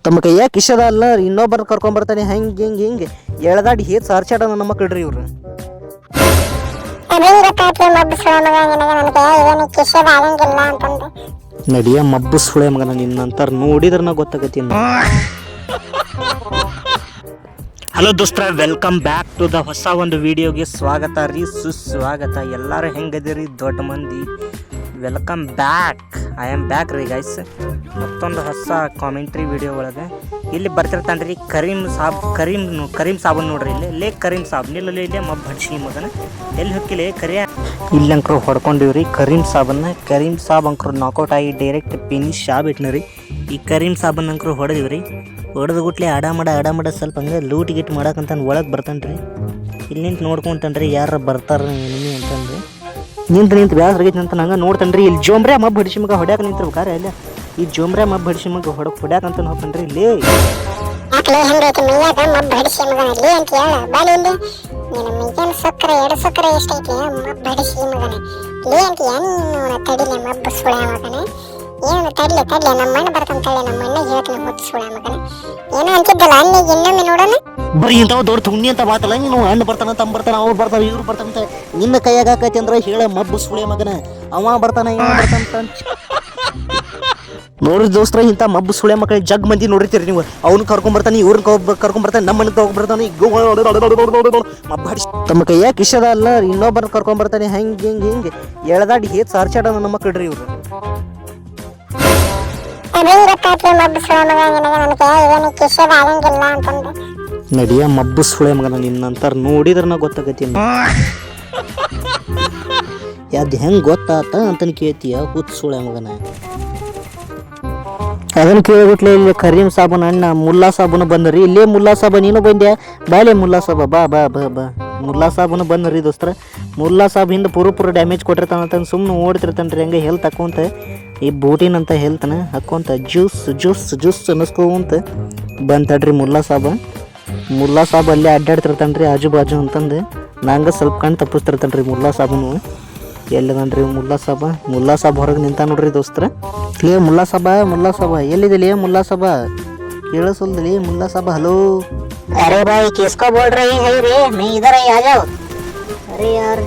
ತಮ್ಮ ಕೈಯಾಗ ಕಿಶದ ಅಲ್ಲ ಇನ್ನೊಬ್ಬರ ಕರ್ಕೊಂಬರ್ತಾನೆ ಹಂಗೆ ಹಿಂಗೆ ಹಿಂಗೆ ಎಳ್ದಾಡಿ ಹೇತ್ ಸಾರ್ಚಾಡ ನನ್ನ ಮಕ್ಕಳ್ರಿ ಇವ್ರು. ನಡಿಯ ಮಬ್ಬು ಸುಳೆ ಮಗನ ನಿನ್ನಂತಾರ ನೋಡಿದ್ರ ನಾ ಗೊತ್ತಾಗತ್ತಿ. ಹಲೋ ದೋಸ್ತರ, ವೆಲ್ಕಮ್ ಬ್ಯಾಕ್ ಟು ದ ಹೊಸ ಒಂದು ವಿಡಿಯೋಗೆ ಸ್ವಾಗತ ರೀ, ಸುಸ್ವಾಗತ. ಎಲ್ಲರೂ ಹೆಂಗದಿರಿ ದೊಡ್ಡ ಮಂದಿ? Welcome back. I am back ರೀ ಗೈಸ್, ಮತ್ತೊಂದು ಹೊಸ ಕಾಮೆಂಟ್ರಿ ವಿಡಿಯೋ ಒಳಗೆ. ಇಲ್ಲಿ ಬರ್ತಿರ್ತಾನೆ ರೀ ಕರೀಮ್ ಸಾಬನ್ ನೋಡ್ರಿ. ಇಲ್ಲೇ ಕರೀಮ್ ಸಾಬ್ ನಿಲ್ಲಲ್ಲಿ ಇಲ್ಲೇ ಮಬ್ಬ ಹಡ್ಸಿ ಮಗನ ಎಲ್ಲಿ ಹೊಕ್ಕಿಲ್ಲ ಕರಿಯ ಇಲ್ಲಿ ಅಂಕರು ಹೊಡ್ಕೊಂಡಿವ್ರಿ ಕರೀಮ್ ಸಾಬ್ ಅಂಕರು ನಾಕೌಟ್ ಆಗಿ ಡೈರೆಕ್ಟ್ ಫಿನಿಶ್ ಆಗ್ಬಿಟ್ನ ರೀ. ಈ ಕರೀಮ್ ಸಾಬನ್ ಅಂಕರು ಹೊಡೆದಿವ್ರಿ. ಹೊಡೆದು ಗುಟ್ಲೆ ಆಡಾಮಡ ಸ್ವಲ್ಪ ಹಂಗೆ ಲೂಟ್ ಗಿಟ್ ಮಾಡಕ್ಕಂತ ಒಳಗೆ ಬರ್ತಾನೆ ರೀ. ಇಲ್ಲಿ ನಿಂತು ನೋಡ್ಕೊಂತಾನ್ರಿ ಯಾರು ಬರ್ತಾರ ಎನಿಮಿ ಅಂತಂದ್ರೆ. ನಿಂತು ಬ್ಯಾಸ್ರ ಆಗೈತಿ ಅಂತ ನಂಗೆ ನೋಡ್ತಾನೆ ರೀ. ಇಲ್ಲಿ ಜೋಮ್ರೆ ಮಬ್ಬ ಹಡಿಸಿ ಮಗ ಹೊಡ್ಯಾಕ ನಿಂತಿರ್ಬೇಕಾರೆ ಅಲ್ಲ ಈ ಜೋಮ್ರೆ ಮಬ್ಬ ಹಡಿಸಿ ಮಗ ಹೊಡ್ಯಾಕಂತ ಹೋಗ್ತಾನೆ ರೀ. ಇಲ್ಲಿ ಏನು ತಡ್ಲೆ ನಮ್ಮ ಮಣ್ಣು ಬರ್ತಾನೆ ನಮ್ಮ ಮಣ್ಣ ಹೇಳ್ತಾನೆ ಹೊತ್ತು ಸುಳ ಮಗನ ಏನೋ ಅಂತಿದ್ದಲ್ಲ ಅಲ್ಲಿ ಇನ್ನೊಮ್ಮೆ ನೋಡೋಣ. ಬರೀ ಇಂಥವ್ ದೊಡ್ಡ ತುಣ್ಣಿ ಅಂತ ಮಾತಲ್ಲ ನೀನು. ಹಣ್ಣು ಬರ್ತಾನ ತಮ್ಮ ಬರ್ತಾನ ಅವ್ರು ಬರ್ತಾವ ಇವ್ರು ಬರ್ತಾನಂತ ನಿನ್ನ ಕೈಯಾಗ ಹಾಕೈತಿ ಅಂದ್ರೆ ಹೇಳ ಮಬ್ಬು ಸುಳೆ ಮಗನ. ಅವ ಬರ್ತಾನ ಇವ ಬರ್ತಾನಂತ ನೋಡ್ರಿ ದೋಸ್ತ್ರ, ಇಂಥ ಮಬ್ಬು ಸುಳೆ ಮಕ್ಕಳು ಜಗ್ ಮಂದಿ ನೋಡಿರ್ತೀರಿ ನೀವು. ಅವ್ನು ಕರ್ಕೊಂಬರ್ತಾನೆ ಇವ್ರನ್ನ ಕರ್ಕೊಂಬರ್ತಾನೆ ನಮ್ಮ ಮಣ್ಣು ತಗೊಂಡ್ಬರ್ತಾನೆ ಮಬ್ಬ ಹಡಿಸಿ ತಮ್ಮ ಕೈಯಾಗ ಕಿಶದ ಅಲ್ಲ ಇನ್ನೊಬ್ಬರನ್ನ ಕರ್ಕೊಂಬರ್ತಾನೆ ಹಂಗೆ ಹಿಂಗೆ ಎಳ್ದಾಡಿ ಹೇತ್ ಸಾರ್ಚಾಡ ನನ್ನ ಮಕ್ಕಳ್ರಿ ಇವ್ರು. ನಡಿಯ ಮಬ್ಬು ಸುಳೆ ಮಗನ ನಿನ್ನಂತಾರ ನೋಡಿದ್ರ ನಾ ಗೊತ್ತಾಗತ್ತಿ. ಯಾವ್ದು ಹೆಂಗ್ ಗೊತ್ತಾತ ಅಂತನ ಕೇಳ್ತೀಯ ಹುತ್ ಸುಳೆ ಮಗನ. ಅದನ್ನ ಕೇಳ್ಬಿಟ್ಲೆ ಇಲ್ಲಿ ಕರೀಮ್ ಸಾಬನ್ ಅಣ್ಣ ಮುಲ್ಲಾ ಸಾಬನು ಬಂದ್ರಿ. ಇಲ್ಲೇ ಮುಲ್ಲಾ ಸಾಬ ನೀನು ಬಂದ್ಯಾ? ಬಾಳೆ ಮುಲ್ಲಾ ಸಾಬ ಬಾ ಬಾ ಬಾ ಬಾ. ಮುಲ್ಲಾ ಸಾಬನು ಬಂದ್ರಿ ದೋಸ್ತರ. ಮುಲ್ಲಾ ಸಾಬ್ ಹಿಂದೆ ಪೂರ ಡ್ಯಾಮೇಜ್ ಕೊಟ್ಟಿರ್ತಾನಂತ ಸುಮ್ಮನೆ ಓಡ್ತಿರ್ತಾನ್ರಿ. ಹಂಗೆ ಹೆಲ್ತ್ ಹಾಕೊಂತ ಈ ಬೂಟಿನಂತ ಹೆಲ್ತ್ನ ಹಾಕೊಂತ ಜ್ಯೂಸ್ ಅನ್ನಿಸ್ಕೊಂತ ಬಂತಡ್ರಿ ಮುಲ್ಲಾ ಸಾಬ್ ಅಲ್ಲೇ ಅಡ್ಡಾಡ್ತಿರ್ತಾನ್ರಿ ಆಜು ಬಾಜು ಅಂತಂದು. ನಂಗೆ ಸ್ವಲ್ಪ ಕಣ್ಣು ತಪ್ಪಿಸ್ತಿರ್ತಾನ್ರಿ ಮುಲ್ಲಾ ಸಾಬನು. ಎಲ್ಲಿದನ್ರಿ ಮುಲ್ಲಾ ಸಾಬ್ ಹೊರಗೆ ನಿಂತ ನೋಡ್ರಿ ದೋಸ್ತರ. ಲೇ ಮುಲ್ಲಾ ಸಾಬ ಎಲ್ಲಿದೆ ಮುಲ್ಲಾ ಸಾಬ? ಕೇಳಿಸಲ್ದಲಿ ಮುಲ್ಲಾ ಸಾಬ. ಹಲೋ अरे भाई किसको बोल रही है रे? मैं इधर ही आ जाओ. अरे यार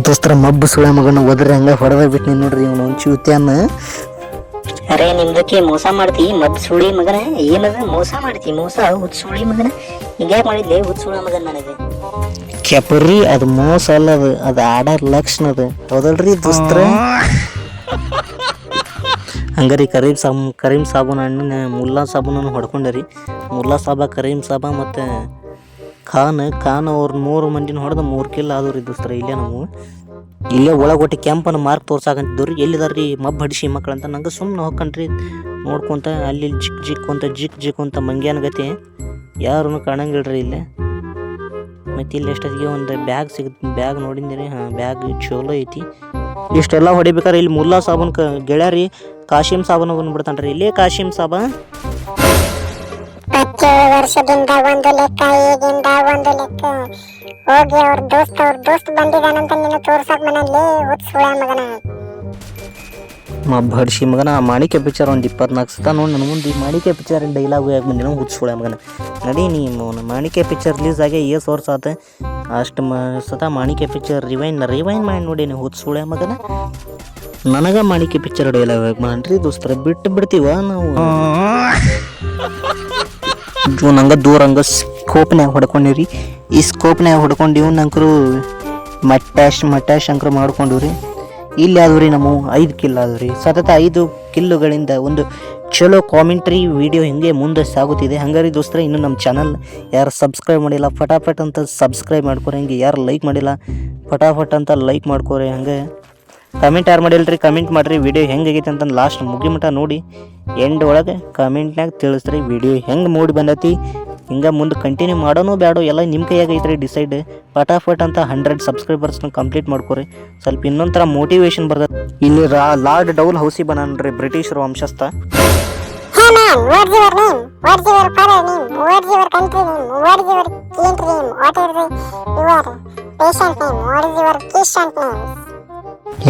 ದೋಸ್ತರ ಮಬ್ಬು ಸುಳೆ ಮಗನ ಒದ್ರೆ ಹಂಗ ಹೊಡೆದ ಬಿಟ್ಟು ನೋಡ್ರಿ ಇವನು ಚೂತ್ಯಾನ. ಅರೆ ನಿಮ್ದಕ್ಕೆ ಮೋಸ ಮಾಡ್ತಿ ಮಬ್ ಸುಳಿ ಮಗನ. ಏನದ ಮೋಸ ಮಾಡ್ತಿ ಮೋಸ ಹುತ್ ಸುಳಿ ಮಗನ. ಹಿಂಗ್ಯಾಕೆ ಮಾಡಿದ್ಲೆ ಹುತ್ ಸುಳ ಮಗನ ನನಗೆ? ಕೆಪರಿ ಅದು ಮೋಸ ಅಲ್ಲ, ಅದು ಆಡೋ ಲಕ್ಷಣ ಅದು ಹೌದಲ್ರಿ ದೋಸ್ತರ. ಹಂಗಾರಿ ಕರೀಮ್ ಸಾಬನ್ ಅಣ್ಣನ ಮುಲ್ಲಾ ಸಾಬನನ್ನು ಹೊಡ್ಕೊಂಡರಿ. ಮುಲ್ಲಾ ಸಾಬ ಕರೀಮ್ ಸಾಬ ಮತ್ತು ಖಾನ್ ಅವ್ರ 3 ಮಂದಿನ ಹೊಡೆದ 3 ಕಿಲ್ ಆದವ್ರಿ ದೋಸ್ತರ. ಇಲ್ಲೇ ಒಳಗೊಟ್ಟು ಕೆಂಪನ ಮಾರ್ಕ್ ತೋರ್ಸಾಕಂತಿದ್ದವ್ರಿ. ಎಲ್ಲಿದಾರ್ರಿ ಮಬ್ಬ ಹಡಿಸಿ ಮಕ್ಕಳು ಅಂತ ನಂಗೆ ಸುಮ್ಮನೆ ಹೋಗ್ಕಂಡ್ರಿ ನೋಡ್ಕೊಂತ. ಅಲ್ಲಿ ಜಿಕ್ ಅಂತ ಮಂಗ್ಯಾನ ಗತಿ ಯಾರೂ ಕಾಣಂಗಿಲ್ರಿ ಇಲ್ಲೇ. ಮತ್ತು ಇಲ್ಲಿ ಎಷ್ಟೊತ್ತಿಗೆ ಒಂದು ಬ್ಯಾಗ್ ನೋಡಿದ್ದೀರಿ. ಬ್ಯಾಗ್ ಚಲೋ ಐತಿ. ಇಷ್ಟೆಲ್ಲ ಹೊಡಿಬೇಕಾರೆ ಇಲ್ಲಿ ಮುಲ್ಲಾ ಸಾಬನ್ ಗೆಳೆಯರಿ ಕಾಶಿಮ್ ಸಾಬನ್ ಬಂದ್ಬಿಡ್ತಾನ್ರಿ. ಇಲ್ಲೇ ಕಾಶಿಮ್ ಸಾಬ 17 ವರ್ಷದಿಂದ ಒಂದು ಲೆಕ್ಕ, ಈಗಿಂದ ಒಂದು ಲೆಕ್ಕ. ಹೋಗಿ ಅವ್ರ ದೋಸ್ತ್ ಬಂದಿದ್ದಾನಂತ ನೀನು ತೋರ್ಸಕ್ ಮನಲ್ಲಿ ಹುತ್ ಸುಳ ಮಗನ. ಮಬ್ಬ ಹಡಿಸಿ ಮಗನ. ಮಾಣಿಕ್ಯ ಪಿಕ್ಚರ್ ಒಂದು 24 ಸತ ನೋಡಿ ನನ್ನ ಮುಂದೆ. ಮಾಣಿಕ್ಯ ಪಿಕ್ಚರ್ ಡೈಲಾಗ್ ಯಾಕೆ ಬಂದಿನ ಹುತ್ ಸುಳ ಮಗನ. ನಡಿ ನೀ ಮಾಣಿಕ್ಯ ಪಿಕ್ಚರ್ ರಿಲೀಸ್ ಆಗಿ 7 ವರ್ಷ ಆತ. ಅಷ್ಟು ಸತ ಮಾಣಿಕ್ಯ ಪಿಕ್ಚರ್ ರಿವೈನ್ ಮಾಡಿ ನೋಡಿ ನೀವು ಹುತ್ ಸುಳೆ ಮಗನ. ನನಗೆ ಮಾಣಿಕ್ಯ ಪಿಕ್ಚರ್ ಡೈಲಾಗ್ ಯಾಕೆ ಮಾಡ್ರಿ ದೋಸ್ತರ? ಬಿಡ್ತೀವ ನಾವು. ನಂಗೆ ದೂರ ಹಂಗೆ ಸ್ಕೋಪ್ನ್ಯಾಗ ಹೊಡ್ಕೊಂಡಿವ್ರಿ. ಈ ಸ್ಕೋಪ್ನ್ಯಾಗ ಹೊಡ್ಕೊಂಡಿವ್ ನಂಕರು ಮಟ್ಟಾಶ್ ಅಂಕರು ಮಾಡ್ಕೊಂಡಿವ್ರಿ. ಇಲ್ಲಿ ಆದ್ರಿ ನಮ್ಮ 5 ಕಿಲ್ ಆದ್ರಿ. ಸತತ 5 ಕಿಲ್ಲುಗಳಿಂದ ಒಂದು ಚಲೋ ಕಾಮೆಂಟ್ರಿ ವಿಡಿಯೋ ಹಿಂಗೆ ಮುಂದೆ ಸಾಗುತ್ತಿದೆ. ಹಂಗಾರಿ ದೋಸ್ತರ, ಇನ್ನು ನಮ್ಮ ಚಾನಲ್ ಯಾರು ಸಬ್ಸ್ಕ್ರೈಬ್ ಮಾಡಿಲ್ಲ ಫಟಾಫಟ್ ಅಂತ ಸಬ್ಸ್ಕ್ರೈಬ್ ಮಾಡ್ಕೊರಿ. ಹಂಗೆ ಯಾರು ಲೈಕ್ ಮಾಡಿಲ್ಲ ಫಟಾಫಟ್ ಅಂತ ಲೈಕ್ ಮಾಡ್ಕೊರಿ. ಹಂಗೆ ಕಮೆಂಟ್ ಯಾರು ಮಾಡಿಲ್ರಿ ಕಮೆಂಟ್ ಮಾಡಿರಿ. ವಿಡಿಯೋ ಹೆಂಗಾಗೈತೆ ಅಂತ ಲಾಸ್ಟ್ ಮುಗಿಮಟ ನೋಡಿ ಎಂಡ್ ಒಳಗೆ ಕಮೆಂಟ್ನಾಗ ತಿಳಿಸ್ರಿ ವಿಡಿಯೋ ಹೆಂಗೆ ಮೂಡಿ ಬಂದೈತಿ. ಹಿಂಗೆ ಮುಂದೆ ಕಂಟಿನ್ಯೂ ಮಾಡೋನು ಬೇಡೋ ಎಲ್ಲ ನಿಮ್ಮ ಕೈಯಾಗ ಐತ್ರಿ ಡಿಸೈಡ್. ಫಟಾಫಟ್ ಅಂತ 100 ಸಬ್ಸ್ಕ್ರೈಬರ್ಸ್ನ ಕಂಪ್ಲೀಟ್ ಮಾಡ್ಕೊರಿ. ಸ್ವಲ್ಪ ಇನ್ನೊಂಥರ ಮೋಟಿವೇಶನ್ ಬರ್ತದೆ. ಇಲ್ಲಿ lord ಡೌಲ್ ಹೌಸಿ ಬನಾನ್ರಿ ಬ್ರಿಟಿಷರ್ ವಂಶಸ್ಥ. What's your name? What's your father name? What's your country name? What's your country name? What is your patient name? What is your patient name?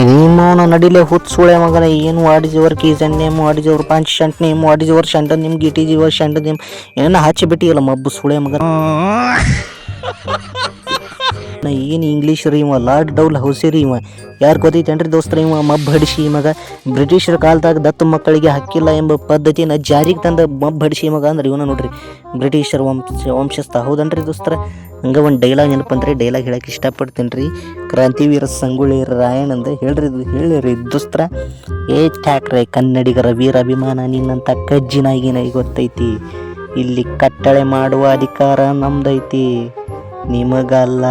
ನಿಮ್ಮವನ ನಡಿಲೆ ಹುಚ್ಚುಳೆ ಮಗನ ಏನು what is your keys and name what is your punch shunt name what is your shunt name ಗಿಟ್ is your shunt name ಏನ ಹಚ್ಚಿ ಬಿಟ್ಟಿಯಲ್ಲ ಮಬ್ಬು ಸುಳೆ ಮಗನ ಏನು ಇಂಗ್ಲೀಷ್ ರೀ ಇವ ಲಾರ್ಡ್ ಡೌಲ್ ಹೌಸಿ ರೀ ಇವ ಯಾರು ಗೊತ್ತೈತೇನ್ರಿ ದೋಸ್ತರ ಇವ ಮಬ್ಬ ಹಡಿಸಿ ಮಗ ಬ್ರಿಟಿಷರ ಕಾಲದಾಗ ದತ್ತು ಮಕ್ಕಳಿಗೆ ಹಕ್ಕಿಲ್ಲ ಎಂಬ ಪದ್ಧತಿನ ಜಾರಿಗೆ ತಂದ ಮಬ್ಬ ಹಡಿಸಿ ಮಗ ಅಂದ್ರೆ ಇವನ ನೋಡ್ರಿ ಬ್ರಿಟಿಷರ್ ವಂಶಸ್ಥ ಹೌದನ್ರಿ ದೋಸ್ತರ ಹಂಗೆ ಒಂದು ಡೈಲಾಗ್ ನೆನಪಂದ್ರೆ ಡೈಲಾಗ್ ಹೇಳಕ್ಕೆ ಇಷ್ಟಪಡ್ತೀನಿ ರೀ ಕ್ರಾಂತಿವೀರ ಸಂಗೊಳ್ಳಿ ರಾಯಣ್ಣ ಅಂತ ಹೇಳಿರಿ ದೋಸ್ತರ ಠಾಕ್ರೆ ಕನ್ನಡಿಗರ ವೀರ ಅಭಿಮಾನ ನಿನ್ನಂಥ ಕಜ್ಜಿನಾಗಿನ ಗೊತ್ತೈತಿ ಇಲ್ಲಿ ಕಟ್ಟಳೆ ಮಾಡುವ ಅಧಿಕಾರ ನಮ್ದೈತಿ ನಿಮಗಲ್ಲ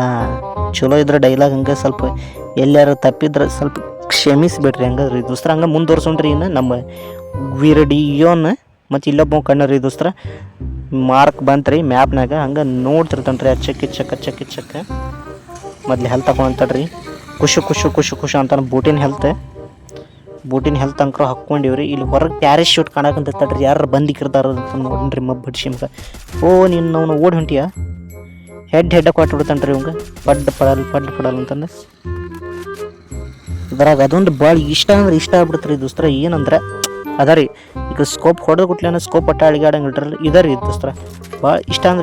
ಚಲೋ ಇದ್ರೆ ಡೈಲಾಗ್ ಹಂಗೆ ಸ್ವಲ್ಪ ಎಲ್ಲಾರು ತಪ್ಪಿದ್ರೆ ಸ್ವಲ್ಪ ಕ್ಷಮಿಸ್ಬಿಡ್ರಿ ಹಂಗಾದ್ರಿ ದೋಸ್ತರ ಹಂಗೆ ಮುಂದುವರ್ಸೋಣ್ರಿ ಇನ್ನು ನಮ್ಮ ವಿರಡಿಯೋನ್ ಮತ್ತು ಇಲ್ಲೊಬ್ಬ ಕಣ್ಣರಿ ದೋಸ್ತರ ಮಾರ್ಕ್ ಬಂತ್ರಿ ಮ್ಯಾಪ್ನಾಗ ಹಂಗೆ ನೋಡ್ತಿರ್ತಾನೆ ರೀ ಚಕ್ಕ ಮೊದ್ಲು ಹೆಲ್ತ್ ತಗೊಂತಡ್ರಿ ಖುಷಿ ಅಂತಾನೆ ಬೂಟಿನ ಹೆಲ್ತ್ ಅಂಕರು ಹಾಕ್ಕೊಂಡಿವ್ರಿ ಇಲ್ಲಿ ಹೊರಗೆ ಪ್ಯಾರಾಶೂಟ್ ಕಾಣಕಂತ ತಡ್ರಿ ಯಾರು ಬಂದಿಕ್ಕಿರ್ತಾರ ಅಂತ ನೋಡ್ರಿ ಮಬ್ಬ ಹಡ್ಸಿ ಮಗ ಓ ನೀನು ಅವನು ಓಡಿ ಹೊಂಟಿಯ ಹೆಡ್ ಕೊಟ್ಟು ಬಿಡ್ತಾನೆ ರೀ ಇವಂಗೆ ಪಡ್ ಪಡಲ್ ಅಂತಂದು ಇದ್ರಾಗ ಅದೊಂದು ಭಾಳ ಇಷ್ಟ ಆಗ್ಬಿಡ್ತಾರೆ ದೋಸ್ತರ ಏನಂದ್ರೆ ಅದ ರೀ ಈಗ ಸ್ಕೋಪ್ ಹೊಡೆದು ಕೊಟ್ಲೇನ ಸ್ಕೋಪ್ ಪಟ್ಟ ಅಳಿಗಾಡಂಗೆ ಇಟ್ರಲ್ಲ ಇದ ರೀ ದೋಸ್ತರ ಭಾಳ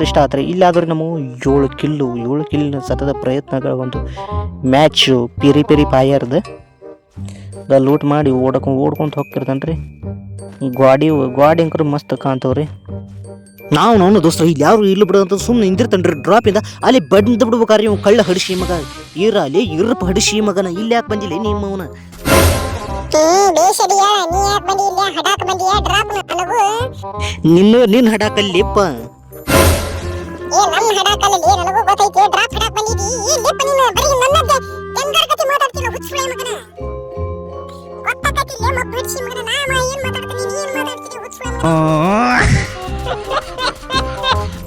ಇಷ್ಟ ಆತ್ರಿ ಇಲ್ಲಿ ಆದ್ರೆ ನಮ್ಮ 7 ಕಿಲ್ಲು ಸತತ ಪ್ರಯತ್ನಗಳ ಒಂದು ಮ್ಯಾಚು ಪಿರಿ ಪಾಯರ್ದು ಲೂಟ್ ಮಾಡಿ ಓಡ್ಕೊಂತ ಹೋಗ್ತಿರ್ತಾನೆ ರೀ ಗಾಡಿ ಅಂಕರು ಮಸ್ತ್ ಕಾಣ್ತವ್ರಿ ನಾವು ದೋಸ್ತ ಇಲ್ಲಿ ಯಾರು ಇಲ್ಲ ಬಿಡೋದಂತ ಸುಮ್ಮನೆ ನಿಂದಿರ್ತಾನ್ರಿ ಡ್ರಾಪಿಂದ ಅಲ್ಲಿ ಬಂದು ಬಿಡ್ಬೇಕಾರೆ ಇವ್ ಕಳ್ಳ ಹಡಿಸಿ ಮಗ ಅಲ್ಲಿ ಇರ್ಪ ಹಡಿಸಿ ಮಗನ ಇಲ್ಲಿ ಯಾಕೆ ಬಂದಿಲ್ಲ ನಿಮ್ಮವನ ನಿನ್ನ ಹಡಾಕಲ್ಲಿಪ್ಪ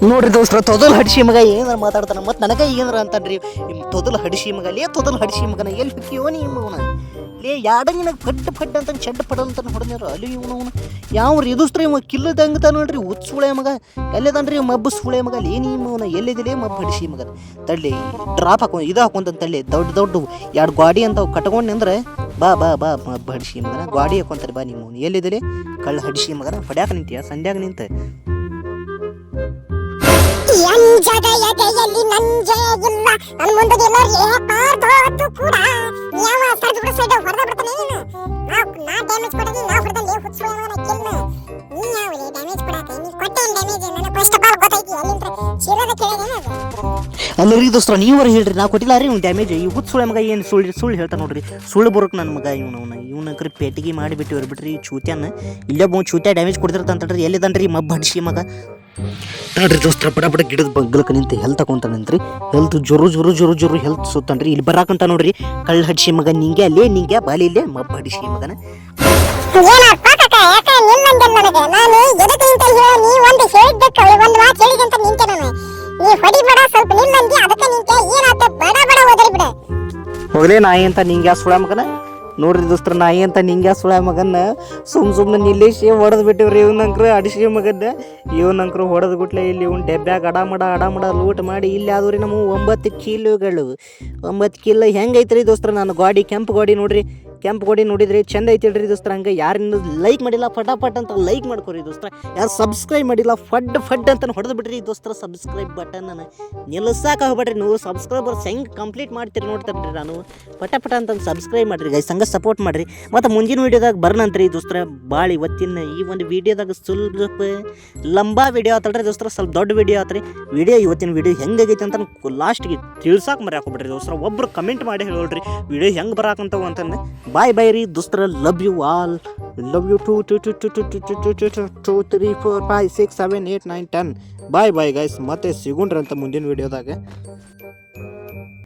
ನೋಡ್ರಿ ದೋಸ್ತರ ತೊದಲ್ ಹಡಿಸಿ ಮಗ ಏನಾರ ಮಾತಾಡ್ತಾನ ಮತ್ತು ನನಗೆ ಏನಾರ ಅಂತಾನ್ರಿ ತೊದಲ್ ಹಡಿಸಿ ಮಗ ತೊದಲ್ ಹಡಿಸಿ ಮಗನ ಎಲ್ಲಿ ಬಿಕ್ಕಿಯೋ ನಿಮ್ಮವನ ಯಾಡ ನಿನಗೆ ಫಡ್ ಅಂತ ಚೆಡ್ ಪಡ ಅಂತ ಹೊಡೆದ್ರು ಅಲ್ಲಿ ಇವನವನು ಯಾವ ಎದುಸ್ತ್ರ ಇವ ಕಿಲ್ಲದಂಗತ ನೋಡ್ರಿ ಉತ್ಸುಳೆ ಮಗ ಎಲ್ಲದನ್ರಿ ಮಬ್ಬು ಸುಳೆ ಮಗ ನಿಮ್ಮವನ ಎಲ್ಲಿದಿಲೇ ಮಬ್ಬು ಹಡಿಸಿ ಮಗ ತಳ್ಳಿ ಡ್ರಾಪ್ ಹಾಕೊಂತ ತಳ್ಳಿ ದೊಡ್ಡ 2 ಗಾಡಿ ಅಂತ ಕಟ್ಕೊಂಡು ಅಂದ್ರೆ ಬಾ ಮಬ್ಬು ಹಡಿಸಿ ಮಗನ ಗಾಡಿ ಹಾಕೊಂತಾರೆ ಬಾ ನಿಮ್ಮವನು ಎಲ್ಲಿದಿಲೇ ಕಳ್ಳ ಹಡಿಸಿ ಮಗನ ಹೊಡ್ಯಾಕ ನಿಂತೀಯ ಸಂಡ್ಯಾಗ ನಿಂತ ಎಂಜದ ಎದೆಯಲ್ಲಿ ನಂಜೆಯಿಲ್ಲ ನನ್ನ ಮುಂದೆ ಏಕಾರ್ಧವತ್ತು ಕೂಡ ಯಾವ ಸರ್ದು ಬಿಡ ಸೈಡ್ ಹೊಡೆದ ಬಿಡ್ತಾನೆ ನೀನು ನಾ ಡ್ಯಾಮೇಜ್ ಕೊಡೋದು ನಾ ಹೊಡೆದಲ್ಲಿ ಹುಚ್ಚುವ ಕಿಲ್ಲ ನೀ ಯಾವ ಡ್ಯಾಮೇಜ್ ಕೊಡಾಕ ನೀ ಕೊಟ್ಟೆ ಡ್ಯಾಮೇಜ್ ನನಗೆ ಫಸ್ಟ್ ಆಫ್ ಆಲ್ ಗೊತ್ತೈತಿ ಅಲ್ಲಿಂದ ಶಿರದ ಕೇಳಿದೇನ ಅಲ್ಲರಿ ದೋಸ್ತರ ನೀವರ ಹೇಳ್ರಿ ನಾ ಕೊಟ್ಟಿಲ್ಲ ರೀ ಇವ್ನು ಡ್ಯಾಮೇಜ್ ಈ ಹುಚ್ಚುಳೆ ಮಗ ಏನು ಸುಳ್ಳು ಹೇಳ್ತಾ ನೋಡ್ರಿ ಸುಳ್ಳು ಬರೋಕೆ ನನ್ನ ಮಗ ಇವನಂಕ್ರಿ ಪೇಟಿಗೆ ಮಾಡಿಬಿಟ್ಟು ಬಿಟ್ರಿ ಚೂತ್ಯಾನ ಇಲ್ಲೊಬ್ಬ ಚೂತ್ಯ ಡ್ಯಾಮೇಜ್ ಕೊಡ್ತಿರ್ತ ಅಂತಲ್ರಿ ಎಲ್ಲಿದನ್ರಿ ಮಬ್ಬ ಹಡಿಸಿ ಮಗ ನೋಡ್ರಿ ದೋಸ್ತರ ಪಡ ಗಿಡದ ಬಗ್ಗಲಕ್ಕೆ ನಿಂತು ಹೆಲ್ತ್ ತಗೊಂತಾನಂತ್ರಿ ಹೆಲ್ತ್ ಜೊರು ಹೆಲ್ತ್ ಸುತ್ತಾನ್ರಿ ಇಲ್ಲಿ ಬರಾಕಂತ ನೋಡ್ರಿ ಕಳ್ಳ ಹಡಿಸಿ ಮಗ ನಿಂಗೆ ಬಾಲಿ ಇಲ್ಲೇ ಮಬ್ಬ ಹಡಿಸಿ ಮಗನ ಹೋಗ್ಲೇ ನಾಯಿ ಅಂತ ನಿಂಗೆ ಸುಳ ಮಗನ ನೋಡ್ರಿ ದೋಸ್ತರ ನಾಯಿ ಅಂತ ನಿಂಗೆ ಸುಳ ಮಗನ್ನ ಸುಮ್ಮನೆ ನಿಲ್ಲಿಸಿ ಹೊಡೆದು ಬಿಟ್ಟಿವ್ರಿ ಇವನಂಕ್ರು ಅಡಿಸಿ ಮಗನ್ನ ಇವನಂಕ್ರು ಹೊಡೆದು ಬಿಟ್ಲೆ ಇಲ್ಲಿ ಇವ್ನು ಡೆಬ್ಬ್ಯಾಗ ಅಡಾಮಡ ಲೂಟ್ ಮಾಡಿ ಇಲ್ಲಿ ಆದ್ರಿ ನಮ್ಮ 9 ಕಿಲೋಗಳು 9 ಕಿಲೋ ಹೆಂಗೈತ್ರಿ ದೋಸ್ತರ ನಾನು ಕೆಂಪು ಗಾಡಿ ನೋಡ್ರಿ ಕೆಂಪು ಗಾಡಿ ನೋಡಿದ್ರಿ ಚಂದ ಐತಿಲ್ರಿ ದೋಸ್ತರ ಹಂಗೆ ಯಾರು ಲೈಕ್ ಮಾಡಿಲ್ಲ ಫಟಾಫಟ್ ಅಂತ ಲೈಕ್ ಮಾಡ್ಕೊರಿ ದೋಸ್ತರ ಯಾರು ಸಬ್ಸ್ಕ್ರೈಬ್ ಮಾಡಿಲ್ಲ ಫಡ್ ಅಂತ ಹೊಡೆದು ಬಿಡ್ರಿ ದೋಸ್ತರ ಸಬ್ಸ್ಕ್ರೈಬ್ ಬಟನ್ ನಿಲ್ಲಿಸಾಕ ಹೋಗ್ಬೇಡ್ರಿ ನೀವು ಸಬ್ಸ್ಕ್ರೈಬರ್ಸ್ ಹೆಂಗೆ ಕಂಪ್ಲೀಟ್ ಮಾಡ್ತೀರಿ ನೋಡ್ತಾರ್ರಿ ನಾನು ಪಟ ಅಂತ ಸಬ್ಸ್ಕ್ರೈಬ್ ಮಾಡಿರಿ ಗೈಸ್ ಹಂಗೆ ಸಪೋರ್ಟ್ ಮಾಡಿರಿ ಮತ್ತು ಮುಂದಿನ ವೀಡಿಯೋದಾಗ ಬರ್ನಂತ್ರಿ ದೋಸ್ತರ ಭಾಳ ಇವತ್ತಿನ ಈ ಒಂದು ವೀಡಿಯೋದಾಗ ಸ್ವಲ್ಪ ಲಂಬಾ ವೀಡಿಯೋ ಆತಲ್ರಿ ದೋಸ್ತರ ಸ್ವಲ್ಪ ದೊಡ್ಡ ವೀಡಿಯೋ ಆತ್ರಿ ಇವತ್ತಿನ ವೀಡಿಯೋ ಹೆಂಗಾಗೈತೆ ಅಂತ ಲಾಸ್ಟ್ಗೆ ತಿಳ್ಸಾಕೆ ಮರ್ಯಾಕೋಬಿಡ್ರಿ ದೋಸ್ತರ ಒಬ್ರು ಕಮೆಂಟ್ ಮಾಡಿ ಹೇಳ್ರಿ ವೀಡಿಯೋ ಹೆಂಗೆ ಬರಾಕಂತವು ಅಂತಂದು ಬಾಯ್ ರೀ ದೋಸ್ತರ love you all love you 2 3 4 5 6 7 8 9 10 bye guys ಮತ್ತೆ ಸಿಗೋಣ್ರಂತ ಮುಂದಿನ ವೀಡಿಯೋದಾಗ